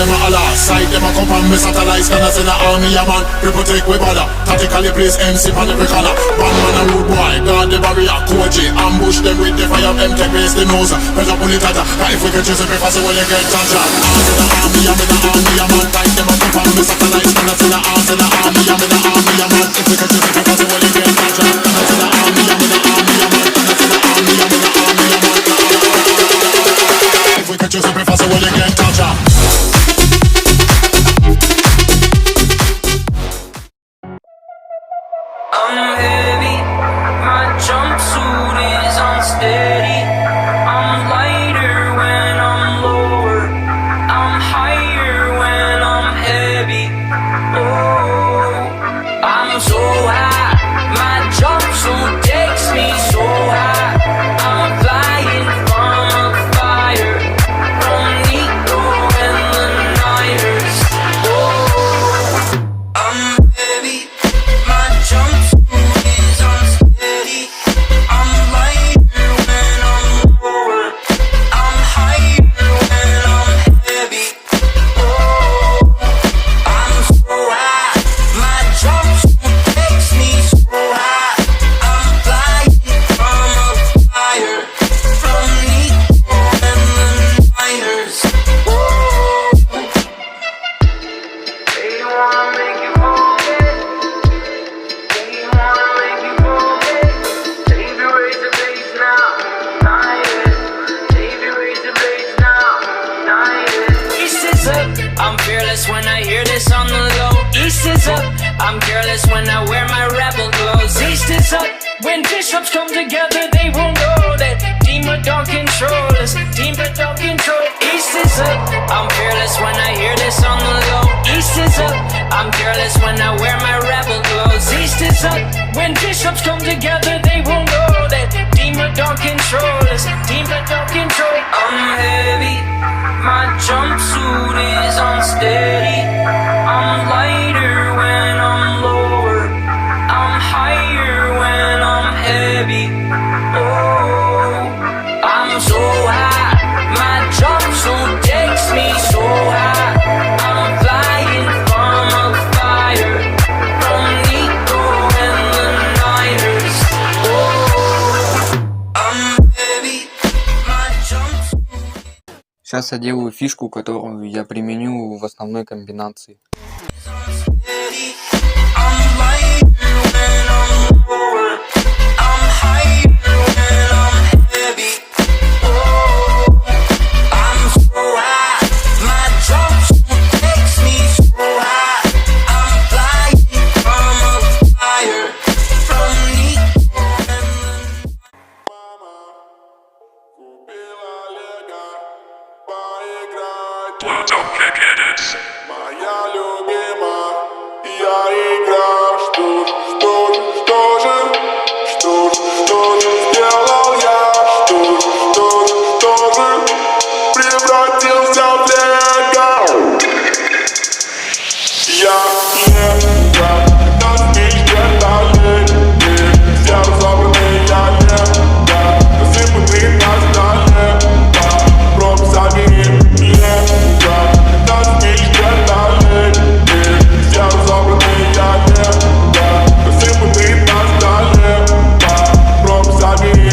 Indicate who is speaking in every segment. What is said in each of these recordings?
Speaker 1: them a holler. Side them a come and me satellite scanners in the army, a man. People take we bother. Tactically place MC on every corner. Bad man a rude boy, guard the barrier. Koji, ambush them with the fire. Them take place the nose. Pressure pull it tighter. And if we can choose a preface, when you get touched. Arms in the army, I'm in the army, a man. Tight them a come and me satellite scanners in the arms in the army, I'm in the army, a man. If we can choose a preface, when you get touched. That's in the army, I'm in the army, a man. That's in the army, I'm in the army, a man. If we can choose a preface, when you get touched.
Speaker 2: I'm heavy, my jumpsuit is unsteady. I'm lighter when I'm lower, I'm higher when I'm heavy. Oh, I'm so high, my jumpsuit takes me so high. I'm flying from a fire, from Nico and the Niners. Oh, I'm heavy, my jumpsuit. I'm fearless when I hear this on the low. East is up, I'm careless when I wear my rebel clothes. East is up, when bishops come together they will know that team but don't control us, team but don't control. East is up, I'm fearless when I hear this on the low. East is up, I'm careless when I wear my rebel clothes. East is up, when bishops come together they will know that team but don't control us, team but don't control. I'm heavy, my jumpsuit is unsteady. I'm lighter when I'm lower, I'm higher when I'm heavy. Oh, I'm so high, my jumpsuit takes me so high. I'm flying from a fire, from Nico and the Niners. Oh, I'm heavy, my jumpsuit.
Speaker 3: Сейчас я делаю фишку, которую я применю в основной комбинации.
Speaker 4: Моя любимая, я играю, что же сделал я, что же превратился в лего. Я не достичь деталей, все разобранные я не засыпанный на столе, пробки забери, достичь деталей, все разобранные я не засыпанный на столе, пробки забери.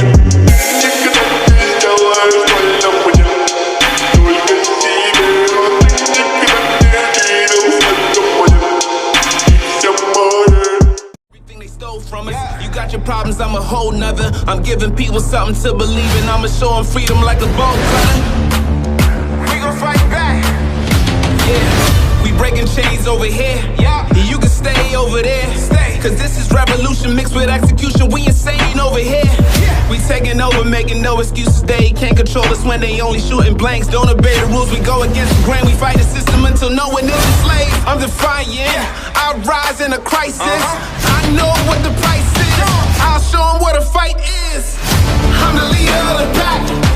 Speaker 4: Никогда не сделаешь больно мне, только себе, но ты никогда не видел столько понят, и все море.
Speaker 5: Everything they stole from us, you got your problems, I'm a whole nother. I'm giving people something to believe in, I'ma show them freedom like a bone cutter. We gon' fight back. Yeah, we breaking chains over here. Yeah, you can stay over there. Stay, cause this is revolution mixed with execution. We insane over here. Yeah, we taking over, making no excuses. They can't control us when they only shooting blanks. Don't obey the rules, we go against the grain. We fight the system until no one is a slave. I'm defiant, I rise in a crisis. I know what the price is. I'll show them what a fight is. I'm the leader of the pack.